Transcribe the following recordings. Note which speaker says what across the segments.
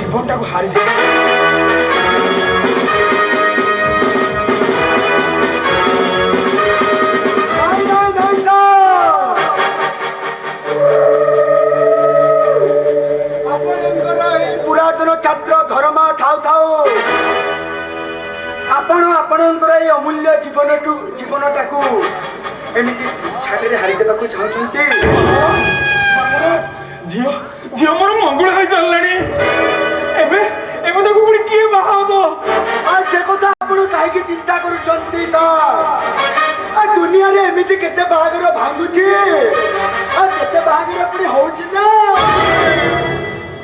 Speaker 1: जीवनटा को हारी दे पुरातन छात्र धर्मा थाउ थाउ आपणकर ये अमूल्य जीवनटा को एमती छाड़े हारी देवा चाहते झील झील मोर मंगल हो सारे किए बाहब से कथा आप कहीं चिंता करुँच दुनिया रे एमती केते बाहागर भांगुची केते बाहागर पुणी होउची ना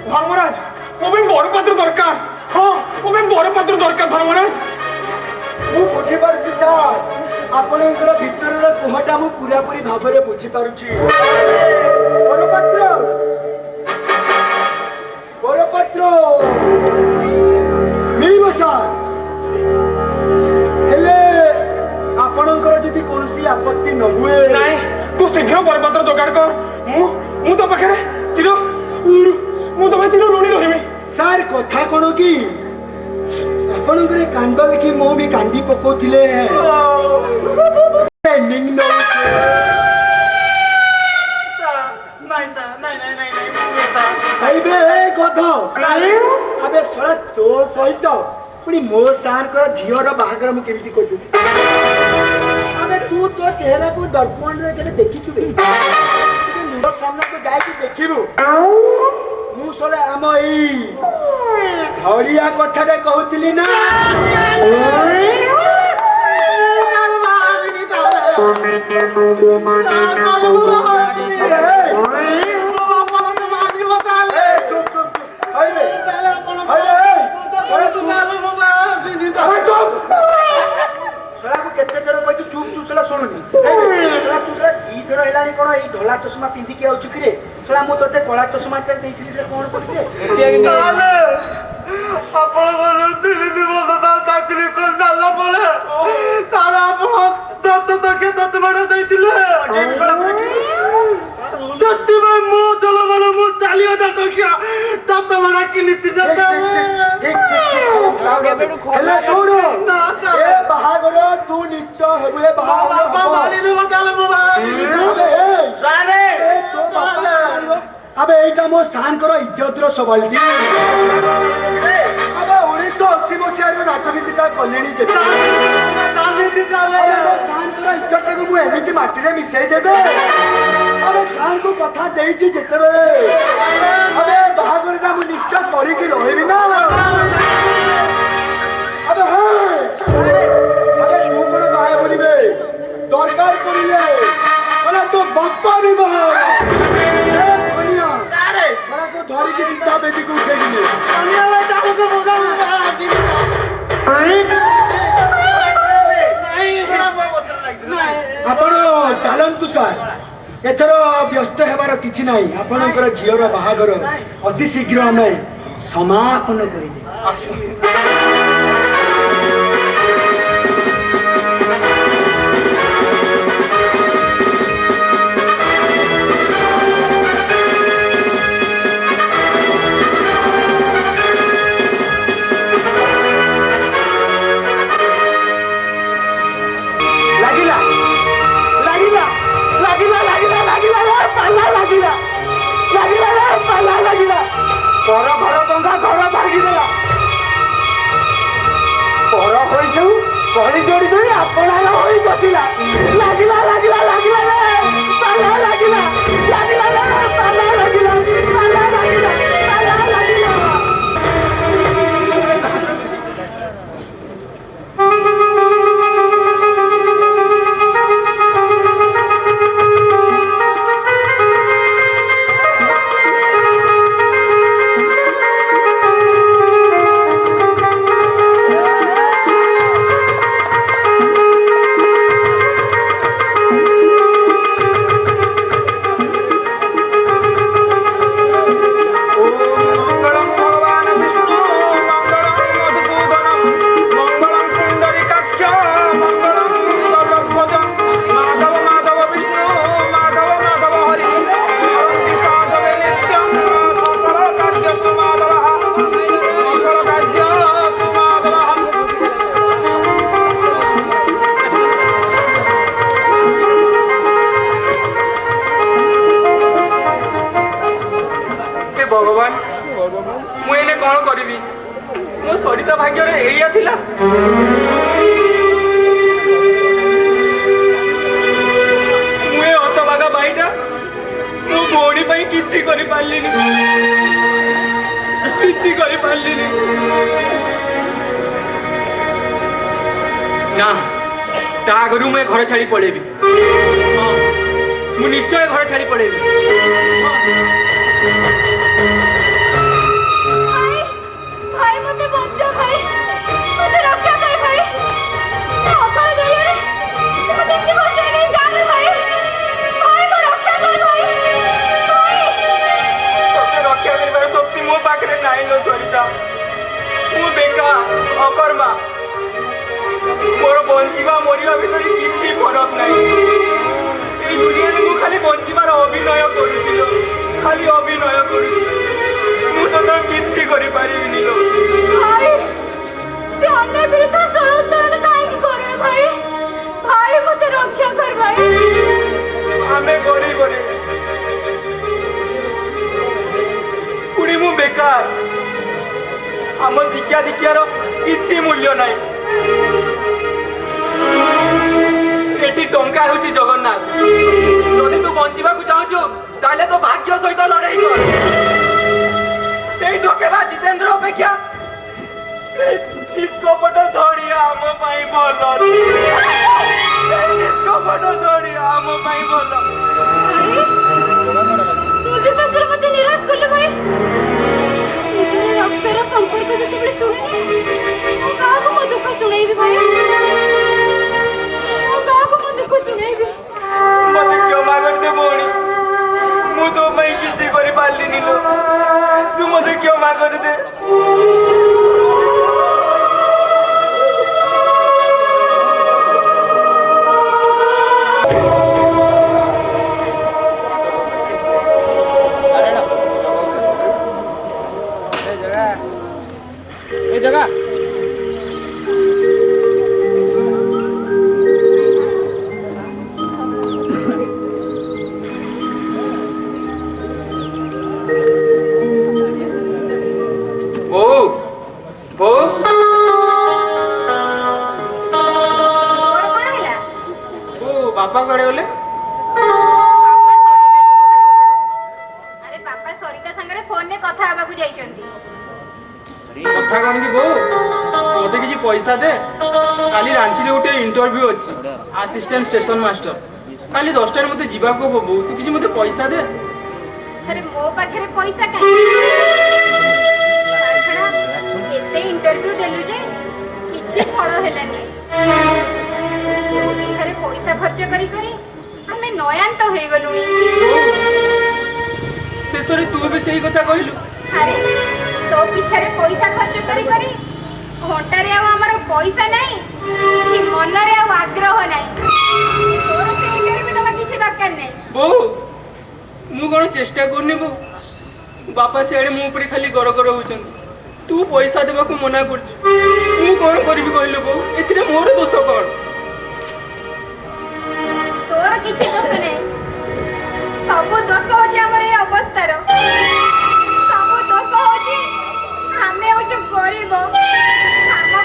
Speaker 1: धर्मराज मो बड़ पात्र दरकार हाँ मो बड़ पात्र दरकार धर्मराज मु बुझी पारुची सर आपणकर भितर कोहटा मु पूरापूरी भाव में बुझी पारुची बड़पात्र मिलिबो सर हेले आपणकर जदि कोनसी आपत्ति न हुए नाही तू शीघ्र बड़पात्र जोगाड़ कर मु तो पाखे चिर मु तो चिर ऋणी रही सर कथा कौन कि आपणकर कांद देखि मो भी कांदी पकोथिले अबे सोला तो सहित पुणी मो सार कर झीवर बाहागर मु केमिति करदु अबे तू तो चेहरा को दर्पण रे केले देखिछु बे मोर सामने को जाई के देखिबु मु सोला हम ई धड़िया कथाटे कहउतिली ना धला चश्मा पिंधिकी आउछु कि रे सोला मु तोते कला चश्मा कर देइथिली से कोन करि रे ताले आपण बोलो दिली दिवस दा चाकरी कर डाला पले तारा आपण दत्त तके दत्त बड़ देइथिले टीम सोला दत्त में मु चलो बोलो मु तालियो दा ककिया दत्त बड़ा कि नीति न ठीक लागे बेडू हेले सोडो ए बाहागर तू निश्चय हेबे बाहागर बाबा माली न बताले मु सारे अबे एटा मो सान करो इज्जत रो सवालटी अबे 1980 मसिया रो राजनीति का कल्याणी देता राजनीति चाले मो सान करो इज्जत को मु एमिति माटी रे मिसई देबे अबे सान को कथा देइछि जेते बेले अबे बाहागर का मु निश्चय करी के रहबी ना अबे अबे तू कोन बाय बोलिबे दरकार करिले बोला तो बाप्पा भी बाहर दुनिया सारे थोड़ा को धरी की सीधा बेटी को उठेगी दुनिया में जाओ तो मुदा आपण चलंतु सर एथर व्यस्त हेबार किछि नाही आपणकर झियर बाहागर अति शीघ्र हमें समापन करिले घर भांगी देला
Speaker 2: लिखित भाग्य रे एया थिला मुए हतभागा भाईटा मो भौणी पाई किछि करि पारलिनी किछि करि पारलिनी ना ता आगरू मैं घर छाड़ी पड़ेबी मु निश्चय घर छाड़ी पड़ेबी
Speaker 3: भाई मते बच्चा भाई मते रक्षा कर भाई अकाल दरिया रे मते इतने बच्चा नहीं जान भाई भाई को रक्षा कर भाई भाई
Speaker 2: तोते रक्षा करबार शक्ति मो पाखरे नाही लो सरिता मु बेका अकर्मा मोर बंचिबा मरिबा भितर किछि फरक नाही এই দুনিয়া রে মু খালি বঞ্চিবার অভিনয় করুছিল খালি অভিনয় করুছি মু তো তো কিচ্ছি করি পারিবিনি লো
Speaker 3: भाई ते अन्य विरुद्ध स्वर उत्तोलन काहे की करू भाई भाई मते रक्षा कर भाई
Speaker 2: आमे गरी गरी पुणी मु बेकार आम शिक्षा दीक्षार किछि मूल्य नाही एटी टंका होची जगन्नाथ जदि तू बंचिबा को चाहछु ताले तो भाग्य सहित लड़ाई कर सेई धोकेबा जितेंद्र अपेक्षा इसको पटो धड़िया आम पाई बोलो इसको पटो धड़िया आम पाई बोलो
Speaker 3: तू भी ससुर मते निराश करले भाई निजर रक्तर संपर्क जते बळे सुने काहा को मो दुख सुनाइबी भाई काहा को मो दुख सुनाइबी
Speaker 2: मते क्यों मागर दे बोणी मु तो मैं किछि करि पारलिनी लो तू मते क्यों मागर दे
Speaker 4: ए जगह
Speaker 2: बो बो
Speaker 3: और कोन हैला
Speaker 2: बो बापा करे बोले
Speaker 3: अरे पापा सरिता संगरे फोन ने कथा हबाकू जाइचंती
Speaker 2: कथा कौन की बो मते किछि पैसा दे काली रांची रे उठे इंटरव्यू अछि असिस्टेंट स्टेशन मास्टर काली 10 टा मते जीवा को बो तू किछि मते पैसा दे
Speaker 3: अरे मो पाखरे पैसा काहे एते इंटरव्यू देलु जे किछि फळ हेलानी पिछरे पैसा खर्च करी करी हमें नयांत होई गलुनी
Speaker 2: शेषरे तू भी सही कथा कहलु
Speaker 3: अरे तो पिछरे पैसा खर्च करी करी घंटारे आ हमर पैसा नाही कि मनरे आ आग्रह नाही तोर से इंटरव्यू दबा किछि दरकार नाही
Speaker 2: बो मु कोन चेष्टा करनी बो बापा सेडे मु ऊपर खाली गर गर होचन तू पैसा देबा को मना करछ मु कोन करबी कहलु बो एथिरे मोर दोष कोन
Speaker 3: तोर किछि दोष नाही सब दोष होची हमर ए अवस्थार सब दोष होची हमें हो जो गरीब हम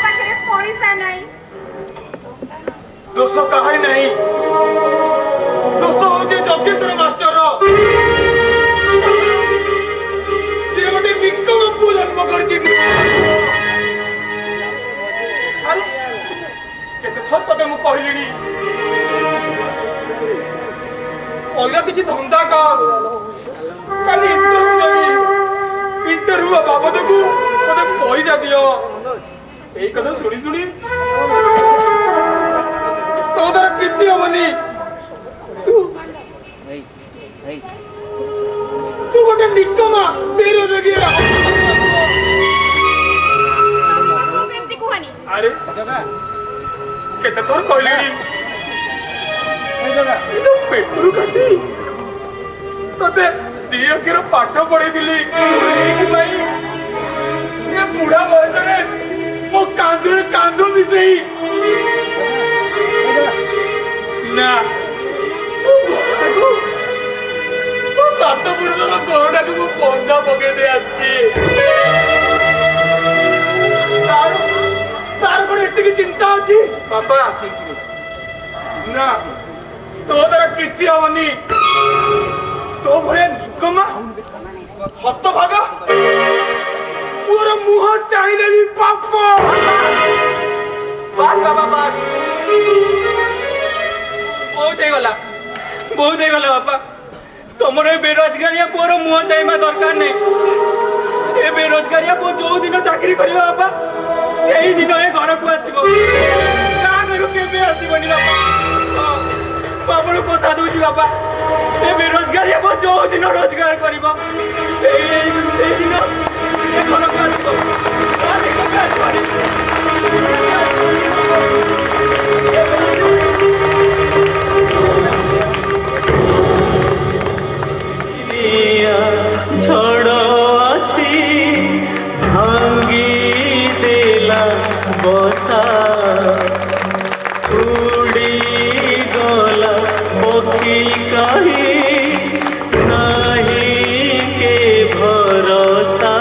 Speaker 3: पाखरे पैसा नाही
Speaker 2: दोष काहे नहीं दोष होचे जगेश्वर मास्टर रो से गोटे विक्रम फूल जन्म करछि अरे केते थर तते मु कहलिनी अलगा किछि धंदा कर काली इंटरव्यू बाबद को मते पैसा दियो एई कथा सुनी सुनी तो दर किछि होबनी तू गोटे निकमा बेरोजगार
Speaker 3: तू केमती कुहानी
Speaker 2: अरे केते तोर कहलिनी
Speaker 4: ए जगह
Speaker 2: जो पेट्रोल काटी तते दियो केरो पाठ पढै दिली एई भाई ये बुढ़ा बयस रे मो कांदुरे कांदो मिसेई ना सात पुरुषर घरटा को पंदा पके दे आछि तार ना तो द्वारा किसी हेनी तो भाया निकमा हत भागा मोर मुह चाहिए भी पाप बास बाबा बास बहुत ही गला बापा तुम बेरोजगारिया पुअर मुह चाहिए दरकार नहीं ए बेरोजगारिया पुओ जो दिन चाकरी कर बापा से ही दिन ए घर को आसो घर के आसबनी बापा आपन कथा दूची बापा ए बेरोजगारिया पुओ जो दिन रोजगार कर से दिन ए घर को आसो
Speaker 5: झड़ आसी भांगी देला बसा उड़ी गला पक्षी कहीं नहीं के भरोसा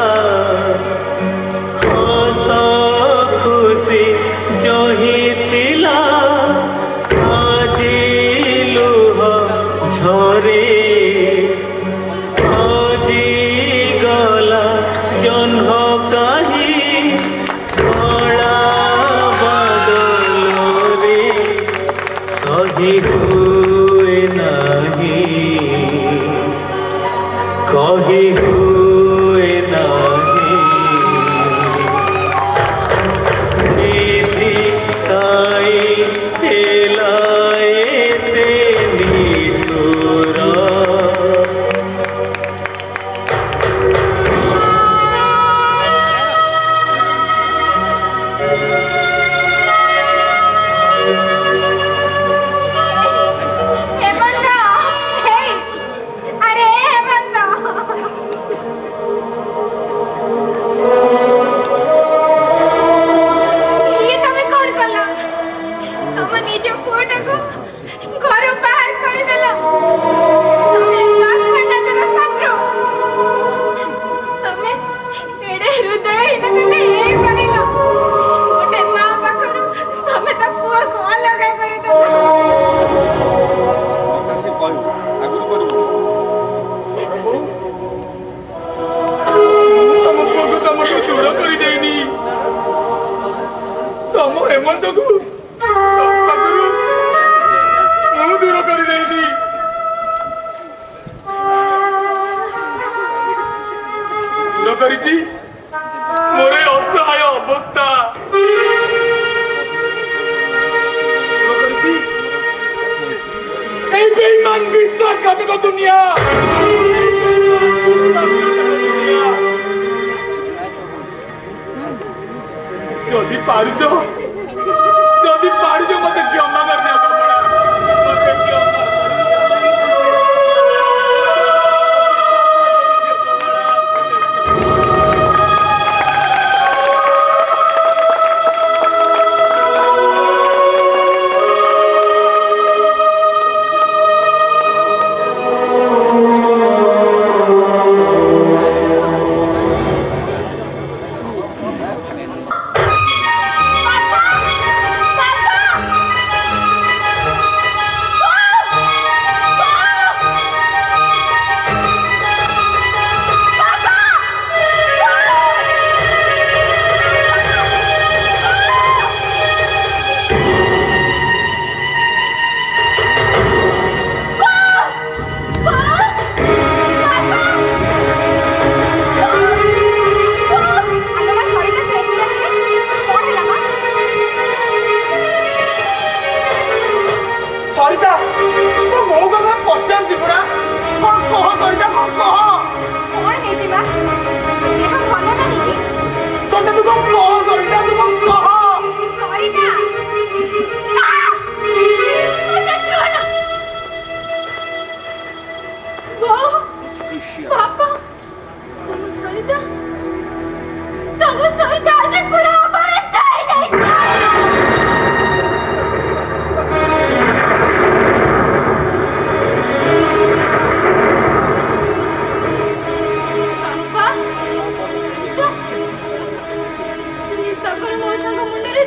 Speaker 5: हस खुशी जही थिला आजी लुह झरे जन्ह कहीं कला बादल रे सही हुए नहीं कही हुए नहीं निधि काई फैलाए तेनी डोरा
Speaker 2: मोरे असहाय अवस्था बेईमान विश्वासघातक दुनिया जदि पारुच मत क्षमा करने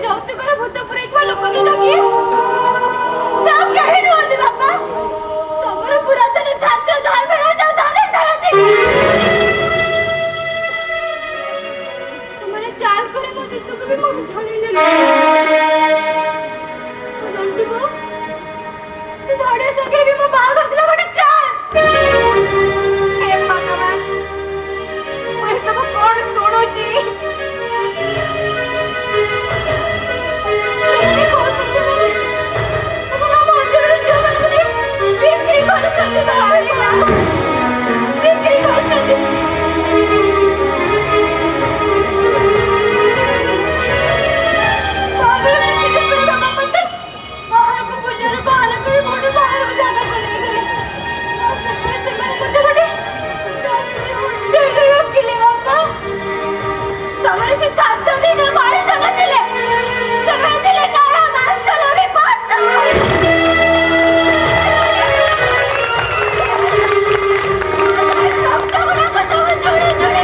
Speaker 3: ଯୌତୁକର ଭୂତ ପୁରେଇଥିବା ଲୋକ ଦିଟା କିଏ? ସେ ଆଉ କେହି ନୁହନ୍ତି ବାପା, ତମର ପୁରାତନ ଛାତ୍ର ଧର୍ମରାଜ ଆଉ ଧନୁର୍ଦ୍ଧର ଥିଲେ। ସେମାନେ ଚାଲ କରି ମୋ ଜିତୁକୁ ବି ମୋର ଝଡେଇଦେଲେ। ଜାଣିଛୁ ବୋଉ, ସେ ଧଡ଼ିଆ ସାଙ୍ଗରେ ବି ମୋ ବାହାଘର ଥିଲା ଗୋଟେ ଚାଲ। ହେ ଭଗବାନ, ମୁଁ ଏସବୁ କଣ ଶୁଣୁଛି? ସେମାନେ କହୁଛନ୍ତି ସେମାନେ ଆମ ଅଞ୍ଚଳର ଝିଅମାନଙ୍କୁ ନେଇ ବିକ୍ରି କରୁଛନ୍ତି ଭାଇ, ବିକ୍ରି କରୁଛନ୍ତି। ବାହାଘର କିଛି ଦିନ ବାବା ମତେ ବାହାରକୁ ବୁଲିବାର ବାହାନା କରି ଗୋଟେ ବାହାରକୁ ଜାଗାକୁ ନେଇଗଲେ। ଆଉ ସେମାନେ ମତେ ଗୋଟେ ଦାସୀ ହୋଟେଲରେ ରଖିଲେ ବାପା। ତମର ସେ ଛାତ୍ର ଦିଟା ମଣିଷ ନଥିଲେ, ସେମାନେ ଥିଲେ ନର ମାଂସ ଲୋଭୀ ପଶୁ। ରକ୍ତ ଗୁଡାକ ସବୁ ଯୋଡ଼ି ଯୋଡ଼ି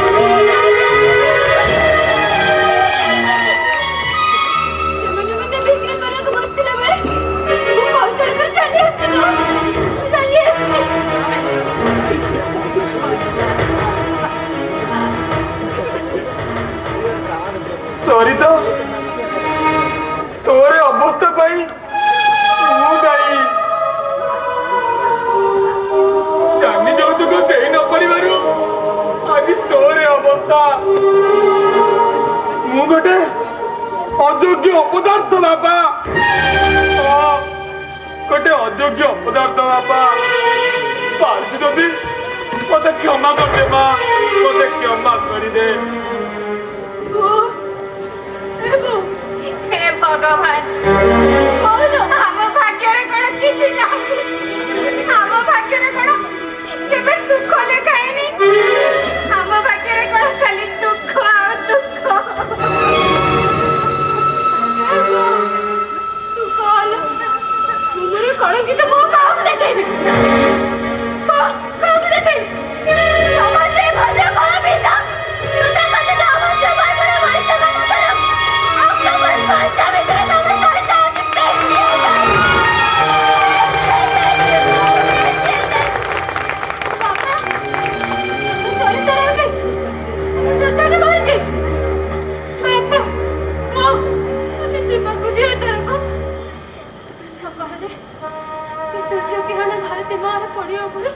Speaker 3: ସେମାନେ ମତେ ବିକ୍ରି କରିବାକୁ ବସିଥିଲା ବେଳେ ମୁଁ କୌଶଳ କରି ଚାଲି ଆସିଲି।
Speaker 2: ସରିତା, ତୋର ଅବସ୍ଥା ପାଇଁ ମୁଁ ଦାୟୀ। ଜାନି ଯୌତୁକ ଦେଇ ନ ପାରିବାରୁ ଆଜି ତୋର ଅବସ୍ଥା। ମୁଁ ଗୋଟେ ଅଯୋଗ୍ୟ ଅପଦାର୍ଥ ବାପା, ଗୋଟେ ଅଯୋଗ୍ୟ ଅପଦାର୍ଥ ବାପା। ପାରୁଛୁ ଯଦି ମତେ କ୍ଷମା କରିଦେ ମା, ମତେ କ୍ଷମା କରିଦେ।
Speaker 3: हे भगवान, आम भाग्य किसी नहीं, आम भाग्य केबे सुख लिखाईनी, आम भाग्य खाली दुख आ दुख। तू कौन मेरे कलंकित मुंह काहू देखेबी? काहू देखेबी? समाज रे भद्र कला पिता तू ता कते अभद्र बाबरा मଣିଷ ମାନଙ୍କର ଅକ୍ଟୋପସ ପାଞ୍ଚ ଭିତରେ ତମ ସହିତ ଆଜି ପେଶି ବାପା, ମୁଁ ସରିତା ରହିଯାଇଛି, ମୁଁ ସରିତାକୁ ମରିଯାଇଛି। ବାପା, ମୋତେ ଯିବାକୁ ଦିଅ ଏଥରକ। ସକାଳରେ ସୂର୍ଯ୍ୟ କିରଣ ଭାରତୀ ମାଆର ପଡ଼ିବା ଉପରେ